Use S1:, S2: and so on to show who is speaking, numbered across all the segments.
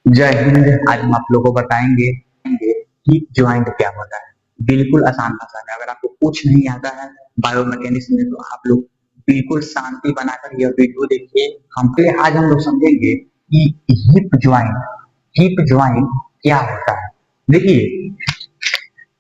S1: जय हिंद। आज हम आप लोगों को बताएंगे कि ज्वाइंट क्या होता है। बिल्कुल आसान भाषा में। अगर आपको कुछ नहीं आता है बायोमैकेनिक्स में तो आप लोग बिल्कुल शांति बनाकर यह वीडियो देखिए। आज हम लोग समझेंगे कि हिप ज्वाइंट क्या होता है। देखिए,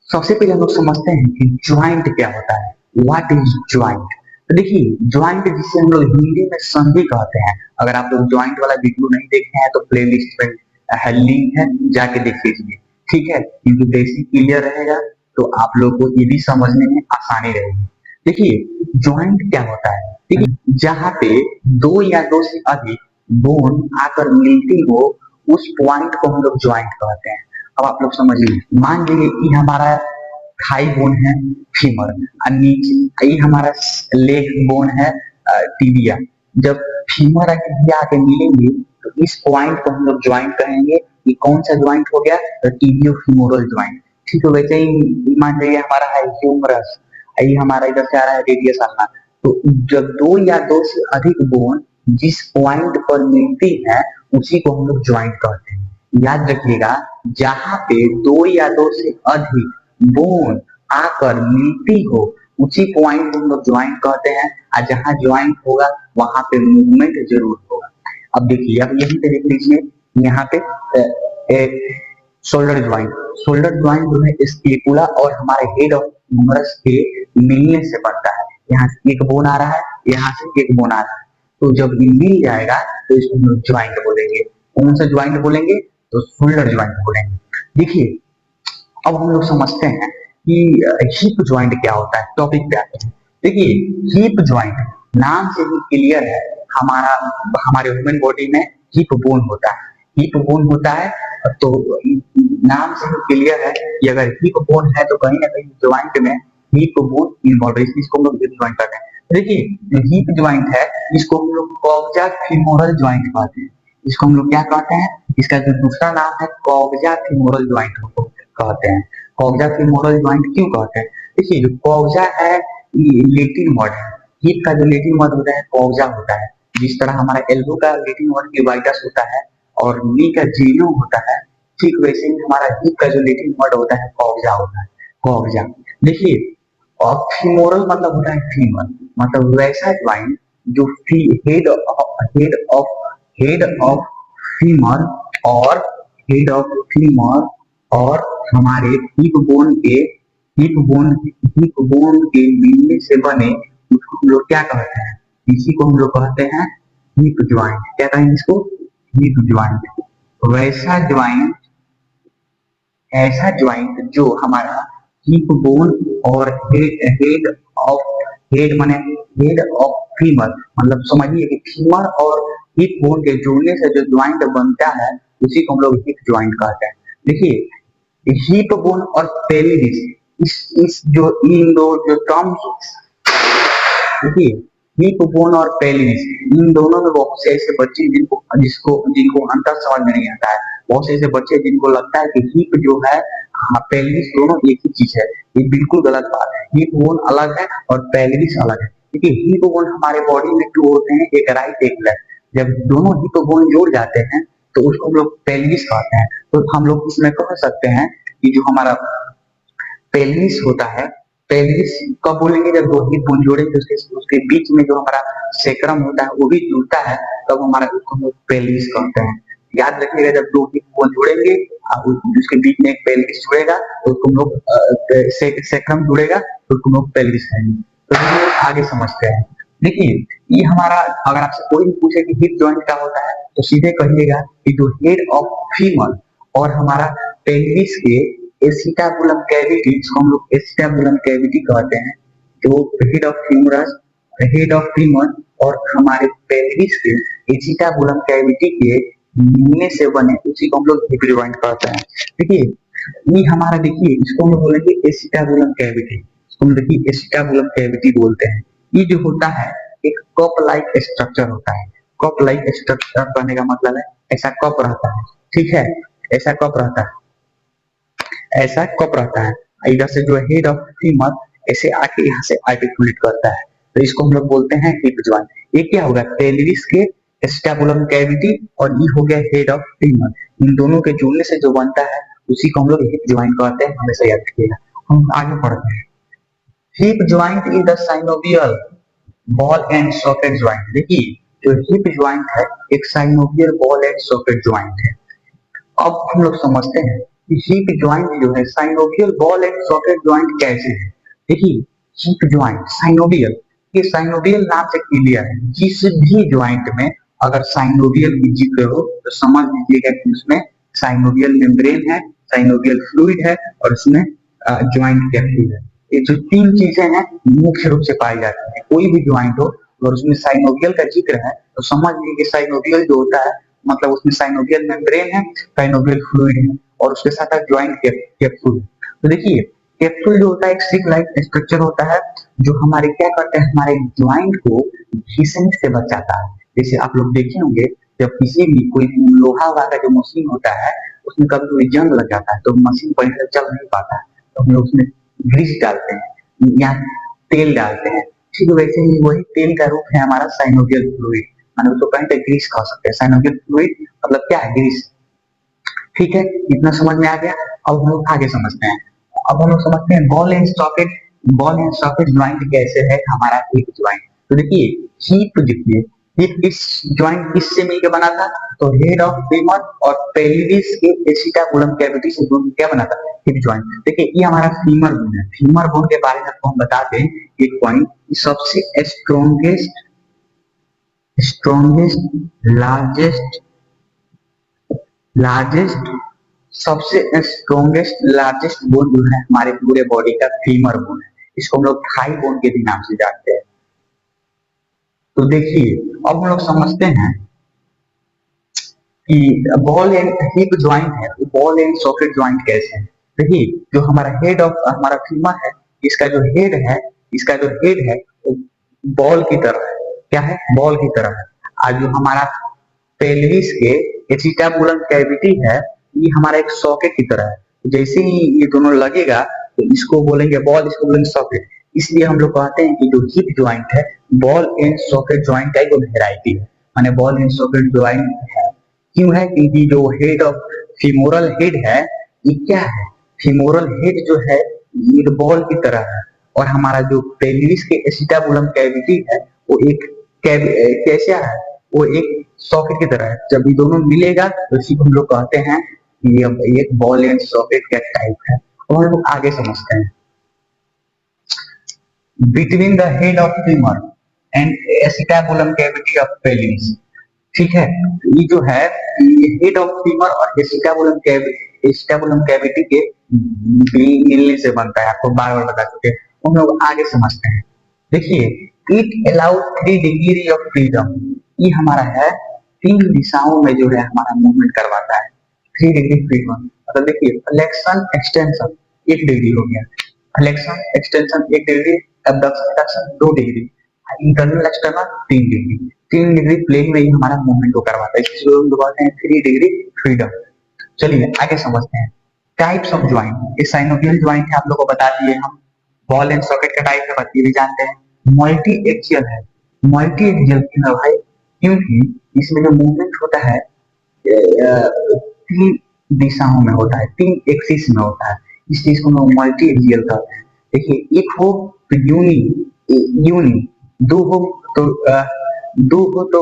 S1: सबसे पहले हम लोग समझते हैं कि ज्वाइंट क्या होता है। What is joint. तो देखिए, ज्वाइंट जिसे हम लोग हिंदी में संधि कहते हैं। अगर आप लोग ज्वाइंट वाला वीडियो नहीं देखे हैं तो प्ले लिस्ट में लिंक है, जाके देख लीजिए। ठीक है, क्योंकि बेसिक क्लियर रहेगा तो आप लोग को ये भी समझने में आसानी रहेगी। देखिए, ज्वाइंट क्या होता है। देखिए, जहाँ पे दो या दो से अधिक बोन आकर मिलती हो उस पॉइंट को हम लोग ज्वाइंट कहते हैं। अब आप लोग समझिए, मान लीजिए कि हमारा थाई बोन है फीमर, और नीचे ये हमारा लेग बोन है टिबिया। जब फीमर और टिबिया आके मिलेंगे तो इस पॉइंट को हम लोग ज्वाइंट कहेंगे। ये कौन सा ज्वाइंट हो गया? तो टिबियो फीमोरल ज्वाइंट। ठीक है, वैसे ही मान लीजिए हमारा है ह्यूमरस, ये हमारा इधर से आ रहा है रेडियस आल्ना। तो जब दो या दो से अधिक बोन जिस पॉइंट पर मिलती है उसी को हम लोग ज्वाइंट कहते हैं। याद रखिएगा, जहां पे दो या दो से अधिक बोन आकर मिलती हो उसी पॉइंट को हम लोग ज्वाइंट कहते हैं। और जहां ज्वाइंट होगा वहां पे मूवमेंट जरूर होगा। अब देखिए, अब यहीं पे देख लीजिए, यहाँ पे शोल्डर ज्वाइंट जो है स्केपुला और हमारे हेड ऑफ ह्यूमरस के मिलने से बनता है। यहाँ से एक बोन आ रहा है, यहाँ से एक बोन आ रहा है, तो जब ये मिल जाएगा तो इसको हम लोग ज्वाइंट बोलेंगे। कौन सा ज्वाइंट बोलेंगे? तो शोल्डर ज्वाइंट बोलेंगे। देखिए, अब हम लोग समझते हैं कि हिप ज्वाइंट क्या होता है। टॉपिक पे आते हैं। देखिए, हिप ज्वाइंट नाम से ही क्लियर है, हमारा हमारे ह्यूमन बॉडी में हिप बोन होता है। हिप बोन होता है तो नाम से ही क्लियर है कि अगर हिप बोन है तो कहीं ना कहीं ज्वाइंट में हिप बोन इन्वॉल्व है, इसको हम लोग हिप ज्वाइंट कहते हैं। देखिए, जो हिप ज्वाइंट है इसको हम लोग कॉक्जा फीमोरल ज्वाइंट कहते हैं। इसको हम लोग क्या कहते हैं? इसका जो दूसरा नाम है कॉक्जा फीमोरल ज्वाइंट कहते हैं। कॉक्जा फीमोरल ज्वाइंट क्यों कहते हैं? देखिए, जो कॉक्जा है ये लेटिन वर्ड है। हिप का जो लेटिन वर्ड होता है कॉक्जा होता है। जिस तरह हमारा एल्बो का लेटिन वर्ड यूबाइटस होता है और नी का जीनो होता है, ठीक वैसे ही हमारा हिप का जो लेटिन वर्ड होता है कॉक्जा होता है। कॉक्जा। देखिए, और फीमोरल मतलब होता है फीमर, मतलब वैसा ज्वाइंट जो हेड ऑफ फीमर और हेड ऑफ फीमर और हमारे हिप बोन के मिलने से बने उसको हम लोग क्या कहते हैं? इसी को हम लोग कहते हैं हिप ज्वाइंट। क्या कहेंगे इसको? Hip joint. वैसा ज्वाइंट ऐसा ज्वाइंट जो हमारा हिप बोन और हेड माने हेड ऑफ फीमर, मतलब समझिए कि फीमर और हिप बोन के जुड़ने से जो ज्वाइंट बनता है उसी को हम लोग हिप ज्वाइंट कहते हैं। देखिए, हिप बोन और पेल्विस, इस जो इन दो जो टर्म्स, देखिए, हिप बोन और पेल्विस, इन दोनों में बहुत से ऐसे बच्चे जिनको अंतर समझ में नहीं आता है। बहुत से ऐसे बच्चे जिनको लगता है कि हिप जो है पेल्विस दोनों एक ही चीज है। ये बिल्कुल गलत बात है। हिप बोन अलग है और पेल्विस अलग है। देखिए, हिप बोन हमारे बॉडी में टू होते हैं, एक राइट एक लेफ्ट। जब दोनों हिप बोन जुड़ जाते हैं तो उसको हम लोग पेल्विस कहते हैं। तो हम लोग इसमें कह सकते हैं कि जो हमारा पेल्विस होता है, पेल्विस कब बोलेंगे? जब दो हिप बोन जोड़ेंगे उसके बीच में जो हमारा सेक्रम होता है वो भी जुड़ता है, तब हमारा उसको हम लोग पेल्विस कहते हैं। याद रखिएगा, जब दो हिप बोन जुड़ेंगे उसके बीच में एक पेल्विस जुड़ेगा तो उसको हम लोग सेक्रम जुड़ेगा तो उसको हम लोग पेल्विस कहेंगे। तो हम लोग आगे समझते हैं। देखिए, ये हमारा अगर आपसे कोई भी पूछे कि हिप जॉइंट क्या होता है तो सीधे कहिएगा कि जो हेड ऑफ फीमर और हमारा पेल्विस के एसिटाबुलम कैविटी, इसको हम लोग एसिटाबुलम कैविटी कहते हैं। जो head of humerus, head of femur और हमारे पेल्विस के एसिटाबुलम कैविटी के मिलने से बने उसी को हम लोग हिप जॉइंट कहते हैं। देखिए, ये हमारा, देखिए इसको हम लोग बोलेंगे एसिटाबुलम कैविटी। इसको हम देखिए एसिटाबुलम कैविटी बोलते हैं। ये जो होता है एक कप लाइक स्ट्रक्चर होता है। कप लाइक स्ट्रक्चर कहने का मतलब है ऐसा कप रहता है। ठीक है, ऐसा कप रहता है, ऐसा कप रहता है। इधर से जो हेड ऑफ फीमर ऐसे आके यहाँ से आर्टिकुलेट करता है, तो इसको हम लोग बोलते हैं हिप ज्वाइंट। ये क्या होगा? पेल्विस के स्टैपुलम कैविटी और ये हो गया हेड ऑफ फीमर। इन दोनों के जुड़ने से जो बनता है उसी को हम लोग हिप ज्वाइंट कहते हैं, हमेशा याद रखिएगा। हम आगे पढ़ते हैं। Hip joint is the synovial ball and socket joint. देखिए जो हिप ज्वाइंट है एक synovial ball and socket joint है। अब हम लोग समझते हैं कि हिप ज्वाइंट जो है synovial ball and socket joint कैसे है। देखिए हिप ज्वाइंट साइनोवियल, ये साइनोवियल नाम से क्लियर है। जिस भी ज्वाइंट में अगर साइनोवियल की जिक्र हो तो समझ लीजिएगा कि उसमें साइनोवियल मेम्ब्रेन है, साइनोवियल फ्लूइड है और उसमें ज्वाइंट कैप्सूल है। ये जो तीन चीजें हैं मुख्य रूप से पाई जाती है। कोई भी ज्वाइंट हो और उसमें साइनोवियल का जिक्र है तो समझ लीजिए कि साइनोवियल जो होता है मतलब उसमें साइनोवियल मेम्ब्रेन है, साइनोवियल फ्लूइड है और उसके साथ ज्वाइंट कैप्सूल है। तो देखिए कैप्सूल जो होता है एक सिक लाइक स्ट्रक्चर होता है जो हमारे क्या करते हैं, हमारे ज्वाइंट को घिसने से बचाता है। जैसे आप लोग देखे होंगे जब किसी भी कोई लोहा वहा का जो मशीन होता है उसमें कभी कोई जंग लग जाता है तो मशीन बढ़िया से चल नहीं पाता है, तो हम लोग उसमें ग्रीस डालते हैं या तेल डालते हैं। ठीक वैसे ही वही तेल का रूप है हमारा साइनोवियल फ्लूइड, माने उसको कहीं पे ग्रीस कह सकते हैं। साइनोवियल फ्लूइड मतलब क्या है, ग्रीस। ठीक है, इतना समझ में आ गया। अब हम लोग आगे समझते हैं। अब हम लोग समझते हैं ball and socket. Ball and socket joint कैसे है हमारा हिप ज्वाइंट। तो देखिए हिप देखिए हिप इस ज्वाइंट किससे मिलकर बना था, तो हेड ऑफ फीमर और पेल्विस के एसिटाबुलम कैविटी से जुड़ क्या बना था, हिप ज्वाइंट। देखिए ये हमारा फीमर बोन है। फीमर बोन के बारे में आपको हम बता दें एक पॉइंट, सबसे स्ट्रॉन्गेस्ट स्ट्रॉन्गेस्ट लार्जेस्ट लार्जेस्ट सबसे स्ट्रॉन्गेस्ट लार्जेस्ट बोन जो है हमारे पूरे बॉडी का फीमर बोन है। इसको हम लोग थाई बोन के भी नाम से जानते हैं। तो देखिए अब हम लोग समझते हैं कि बॉल एंड हिप ज्वाइंट है, बॉल एंड सॉकेट ज्वाइंट कैसे है। देखिए जो हमारा हेड ऑफ हमारा फीमर है, इसका जो हेड है इसका जो हेड है वो बॉल की तरह है। क्या है, बॉल की तरह है। आज जो हमारा पेल्विस के एसिटाबुलम कैविटी है ये हमारा एक सॉकेट की तरह है। जैसे ही ये दोनों लगेगा तो इसको बोलेंगे बॉल, इसको बोलेंगे सॉकेट। इसलिए हम लोग कहते हैं कि जो हिप ज्वाइंट है बॉल एंड सॉकेट ज्वाइंट का एक वेराइटी है, माने बॉल एंड सॉकेट ज्वाइंट है। क्यों है, क्योंकि जो हेड ऑफ फीमोरल हेड है ये क्या है, फीमोरल हेड जो है ये बॉल की तरह है और हमारा जो पेल्विस के एसिटाबुलम कैविटी है वो एक कैसा है, वो एक सॉकेट की तरह है। जब ये दोनों मिलेगा तो इसी को हम लोग कहते हैं कि ये एक बॉल एंड सॉकेट का टाइप है। और हम लोग आगे समझते हैं between the head of femur and acetabulum cavity of pelvis. ठीक है, ये जो है ये हेड ऑफ फीमर और एसिटाबुलम कैविटी के मिलने से बनता है। आपको बार बार बता चुके हैं, हम लोग आगे समझते हैं। देखिए it allow 3 degree of freedom. ये हमारा है 3 दिशाओं में जो है हमारा मूवमेंट करवाता है। 3 डिग्री फ्रीडम मतलब देखिए फ्लेक्शन एक्सटेंशन 1 डिग्री हो गया, flexion extension 1 degree, abduction adduction 2 degree, internal external 3 degree. 3 degree plane में ही हमारा मूवमेंट को करवाता है, इसलिए हम कहते हैं 3 डिग्री फ्रीडम। चलिए आगे समझते हैं टाइप्स ऑफ ज्वाइंट। ये साइनोवियल ज्वाइंट है, आप लोगों को बता दिए हम। बॉल एंड सॉकेट का टाइप है, बाकी भी जानते हैं। मल्टी एक्सियल है, मल्टी एक्सियल क्यों है भाई, क्योंकि इसमें जो मूवमेंट होता है 3 दिशाओं में होता है, 3 एक्सिस में होता है, इस चीज को हम मल्टी एक्सियल कहते हैं। देखिए एक हो तो यूनि यूनि, दो हो तो दो हो तो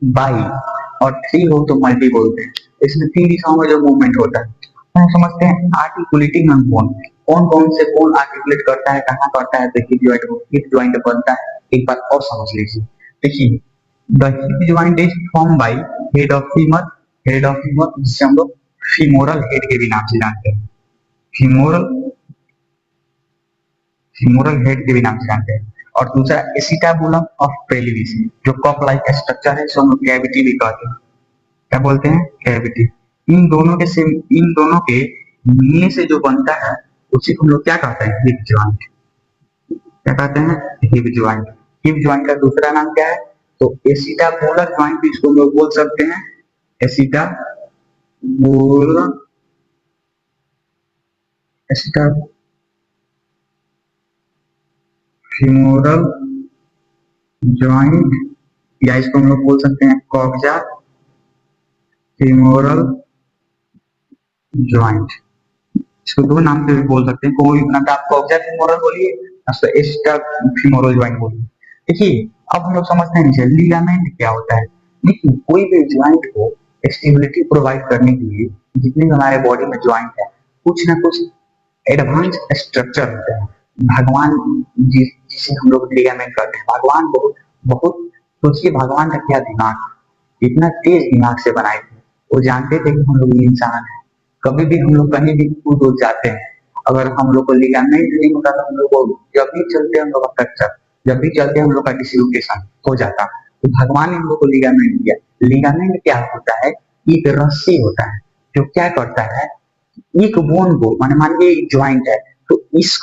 S1: बाई और 3 हो तो मल्टी बोलते हैं। इसमें 3 दिशाओं में जो मूवमेंट होता है। हम समझते हैं आर्टिकुलेटिंग ऑन बोन, कौन कौन से बोन आर्टिकुलेट करता है, कहाँ करता है, तो हिप ज्वाइंट बनता है। एक बात और समझ लीजिए, देखिए the hip joint is form by head of femur, head of femur जिसे हम लोग फीमोरल हेड के भी नाम से जानते हैं, फीमोरल फीमोरल हेड के भी नाम से जानते हैं। और दूसरा एसिटाबुलम ऑफ पेल्विस जो कप लाइक स्ट्रक्चर है, इसको हम लोग कैविटी भी कहते हैं। क्या बोलते हैं, कैविटी। इन दोनों के मिलने से जो बनता है उसी को हम लोग क्या कहते हैं, हिप ज्वाइंट। क्या कहते हैं, हिप ज्वाइंट। हिप ज्वाइंट का दूसरा नाम क्या है, तो एसिटाबुलर ज्वाइंट भी इसको लोग बोल सकते हैं, एसिटाबुलर एसिटाफीमोरल ज्वाइंट या इसको हम लोग बोल सकते हैं कॉक्जा फीमोरल ज्वाइंट। इसको दो नाम से भी बोल सकते हैं, कोई ना आप कॉक्जा फीमोरल बोलिए या एस्टा फीमोरल ज्वाइंट बोलिए। देखिए अब हम लोग समझते हैं नीचे लिगामेंट क्या होता है। देखिए कोई भी ज्वाइंट को स्टेबिलिटी प्रोवाइड करने के लिए जितने भी हमारे बॉडी में ज्वाइंट है कुछ ना कुछ एडवांस स्ट्रक्चर होते हैं। भगवान जिसे हम लोग लिगामेंट कहते हैं, भगवान बहुत बहुत सोचिए भगवान का क्या दिमाग, इतना तेज दिमाग से बनाए थे। वो जानते थे कि हम लोग इंसान हैं, कभी भी हम लोग कहीं भी कूद उड़ जाते हैं, अगर हम लोग को लिगामेंट नहीं होता तो हम लोग को जब भी चलते हम लोग का फ्रैक्चर, जब भी चलते हम लोग का डिसलोकेशन हो जाता। तो भगवान ने हम लोग को लिगामेंट दिया। लिगामेंट क्या होता है, एक रस्सी होता है जो क्या करता है, एक बोन को माने मान लीजिए एक ज्वाइंट है तो इस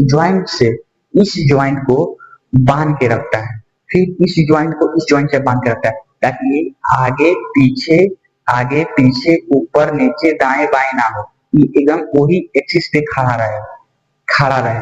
S1: ज्वाइंट से इस ज्वाइंट को बांध के रखता है, फिर इस ज्वाइंट को इस ज्वाइंट से बांध के रखता है ताकि ये आगे पीछे ऊपर नीचे दाएं बाएं ना हो, ये एकदम वही एक्सिस पे खड़ा रहे।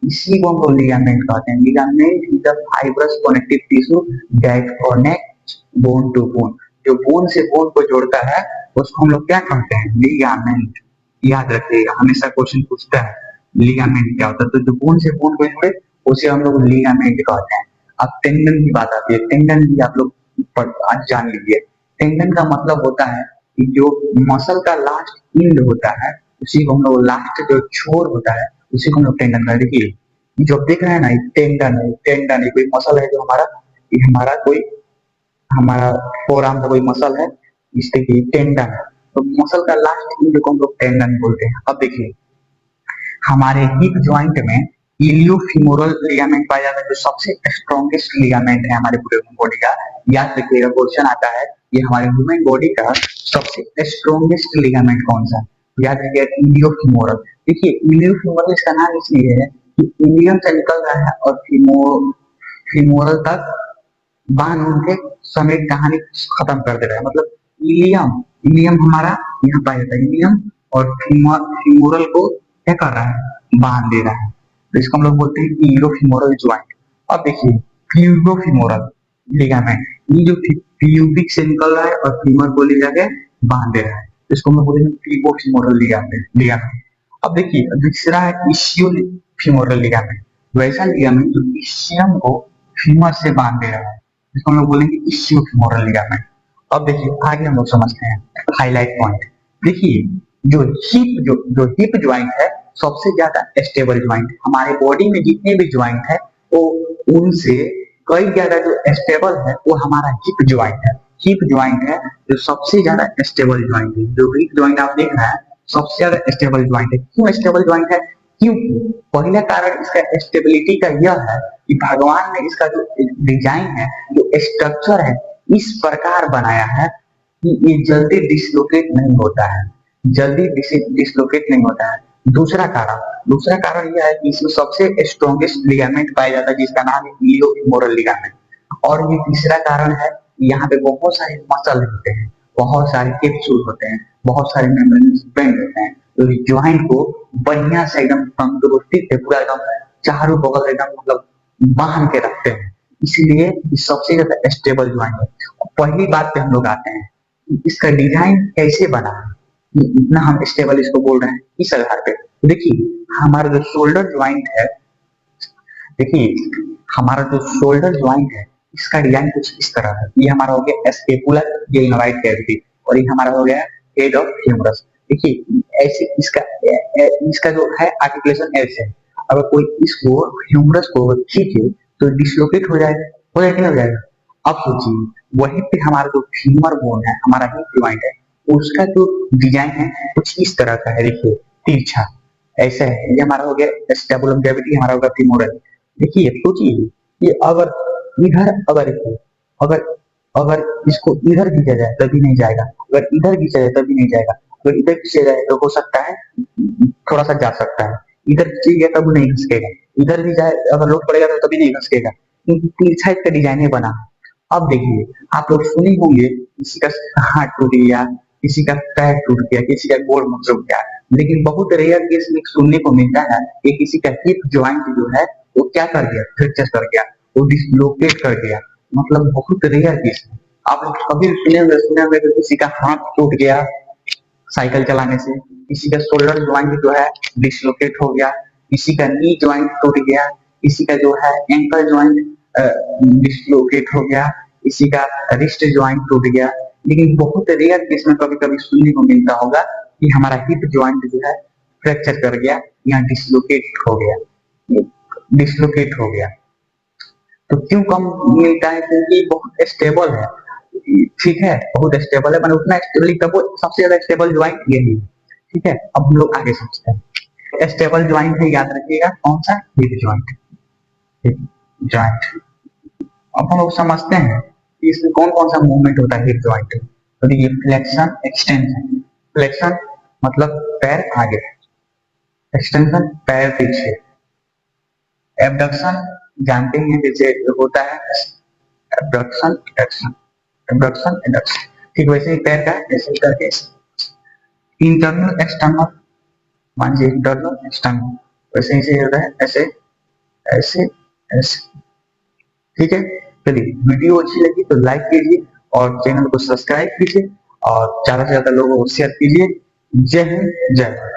S1: इसी को हम लोग लिगामेंट कहते हैं। Ligament is the fibrous connective tissue that connect bone to bone. जो बोन से बोन को जोड़ता है उसको हम लोग क्या कहते हैं, लिगामेंट। याद रखिएगा हमेशा क्वेश्चन पूछता है लिगामेंट क्या होता है, तो जो बोन से बोन को जोड़े उसे हम लोग लिगामेंट कहते हैं। अब टेंडन की बात आती है, टेंडन भी आप लोग आज जान लीजिए। टेंडन का मतलब होता है कि जो मसल का लास्ट इंड होता है उसी को हम लोग लास्ट जो छोर होता है उसी को हम लोग टेंडन कहते हैं। देखिए जो देख रहे हैं ना टेंडन है कोई मसल है जो हमारा, ये हमारा कोई हमारा फोर आर्म का कोई मसल है, इससे कि टेंडन है, तो मसल का लास्ट इंड को हम लोग टेंडन बोलते हैं। अब देखिए हमारे हिप ज्वाइंट में इलियोफीमोरल लिगामेंट पाया जाता है जो सबसे स्ट्रॉन्गेस्ट लिगामेंट है हमारे पूरे बॉडी का। याद रखिएगा क्वेश्चन आता है ये हमारे ह्यूमन बॉडी का सबसे स्ट्रॉन्गेस्ट लिगामेंट कौन सा है, याद रखिएगा इलियोफीमोरल। देखिए इलियोफीमोरल इसका नाम इसलिए है कि इलियम से निकल रहा है और फीमोरल तक बांध उड़ के समेत कहानी खत्म कर दे रहा है। मतलब इलियम इलियम हमारा यहाँ पाया जाता है, इलियम और फीमोरल को क्या कर रहा है, बांध दे रहा है, तो इसको हम लोग बोलते हैं इलियोफीमोरल ज्वाइंट। अब देखिए प्यूबियोफीमोरल लिगामेंट, ये जो प्यूबिक से निकल रहा है और फीमर को ले जाके बांध दे रहा है, तो इसको हम लोग बोलते हैं प्यूबियोफीमोरल लिगामेंट। अब देखिए दूसरा है इशियोफीमोरल लिगामेंट, वैसा लिगामेंट जो इशियम को फीमर से बांध दे रहा है, इसको हम लोग बोलेंगे इशियोफीमोरल लिगामेंट। अब देखिए आगे हम लोग समझते हैं हाईलाइट पॉइंट। देखिए जो हिप ज्वाइंट है सबसे ज्यादा स्टेबल ज्वाइंट है हमारे बॉडी में, जितने भी ज्वाइंट है तो उनसे कई ज्यादा जो स्टेबल है वो हमारा हिप ज्वाइंट है। हिप ज्वाइंट है जो सबसे ज्यादा स्टेबल ज्वाइंट है, जो हिप ज्वाइंट आप देख रहे हैं सबसे ज्यादा स्टेबल ज्वाइंट है। क्यों स्टेबल ज्वाइंट है, क्योंकि पहला कारण इसका स्टेबिलिटी का यह है कि भगवान ने इसका जो डिजाइन है, जो स्ट्रक्चर है इस प्रकार बनाया है कि ये जल्दी डिसलोकेट नहीं होता है, जल्दी डिसलोकेट नहीं होता है। दूसरा कारण यह है कि इसमें सबसे स्ट्रॉन्गेस्ट लिगामेंट पाया जाता है जिसका नाम है इलियोफीमोरल लिगामेंट। और ये तीसरा कारण है यहाँ पे बहुत सारे मसल होते हैं, बहुत सारे कैप्सूल होते हैं, बहुत सारे मेम्ब्रेन बैंड होते हैं, तो इस ज्वाइंट को बढ़िया से एकदम तंदुरुस्ती से पूरा एकदम चारों बगल एकदम मतलब बांध के रखते हैं, इसलिए सबसे ज्यादा स्टेबल ज्वाइंट है। पहली बात पे हम लोग आते हैं इसका डिजाइन कैसे बना है, इतना हम स्टेबल इसको बोल रहे हैं इस आधार पे। देखिए हमारा जो शोल्डर ज्वाइंट है, देखिए हमारा जो शोल्डर ज्वाइंट है इसका डिजाइन कुछ इस तरह है। ये हमारा हो गया स्केपुलर ग्लेनोइड कैविटी और ये हमारा हो गया हेड ऑफ ह्यूमरस। देखिए ऐसे इसका जो है आर्टिकुलेशन ऐसे है, अगर कोई इसको ह्यूमरस को खींचे तो डिसलोकेट हो जाएगा नहीं हो जाएगा। अब सोचिए वहीं पे हमारा जो फीमर बोन है, हमारा हिप ज्वाइंट है, उसका जो डिजाइन है कुछ इस तरह का है। देखिए तिरछा ऐसा है, ये हमारा हो गया स्टेबुलम कैविटी, हमारा होगा फीमोरल। देखिए सोचिए कि अगर इधर अगर अगर इसको इधर खींचा जाए तभी नहीं जाएगा, अगर इधर खींचा जाए तभी नहीं जाएगा, अगर इधर खींचा जाए तो हो सकता है थोड़ा सा जा सकता है, इधर खींचेगा तब नहीं घसकेगा, इधर भी जाए अगर लोड पड़ेगा तो तभी नहीं घसकेगा, क्योंकि तिरछा इसका डिजाइन ही बना। अब देखिए आप लोग सुने होंगे किसी का हाथ टूट गया, किसी का पैर टूट गया, किसी का गोड़ मुचक गया, लेकिन बहुत रेयर केस में सुनने को मिलता है कि किसी का हिप ज्वाइंट जो है वो क्या कर गया, फ्रैक्चर कर गया, वो डिसलोकेट कर गया। मतलब बहुत रेयर केस है। आप लोग कभी सुने होंगे कि किसी का हाथ टूट गया साइकिल चलाने से, किसी का शोल्डर ज्वाइंट जो है डिसलोकेट हो गया, किसी का नी ज्वाइंट टूट गया, किसी का जो है एंकल ज्वाइंट डिसलोकेट हो गया, किसी का रिस्ट ज्वाइंट टूट गया। लेकिन बहुत रेयर केस में कभी कभी सुनने को मिलता होगा कि हमारा हिप ज्वाइंट जो है फ्रैक्चर कर गया या डिसलोकेट हो गया। तो क्यों कम मिलता है? क्योंकि बहुत स्टेबल है। ठीक है, बहुत स्टेबल है, मैंने उतना स्टेबल तब सबसे ज्यादा स्टेबल ज्वाइंट यही है। ठीक है, अब हम लोग आगे समझते हैं। स्टेबल ज्वाइंट है, याद रखिएगा कौन सा? Hip joint. Hip joint. अब हम लोग समझते हैं कि इसमें कौन कौन सा मूवमेंट होता है हिप ज्वाइंट में। तो देखिए, फ्लेक्शन, एक्सटेंशन। फ्लेक्शन मतलब पैर आगे, एक्सटेंशन पैर पीछे, एबडक्शन जानते हैं जैसे होता है एबडक्शन एडक्शन, एबडक्शन एडक्शन। ठीक वैसे ही पैर का ऐसे करके इंटरनल एक्सटर्नल, मान लीजिए इंटरनल एक्सटर्नल, वैसे ही होता है ऐसे ऐसे ऐसे। ठीक है, चलिए वीडियो अच्छी लगी तो लाइक कीजिए और चैनल को सब्सक्राइब कीजिए और ज्यादा से ज्यादा लोगों को शेयर कीजिए। जय हिंद, जय भारत।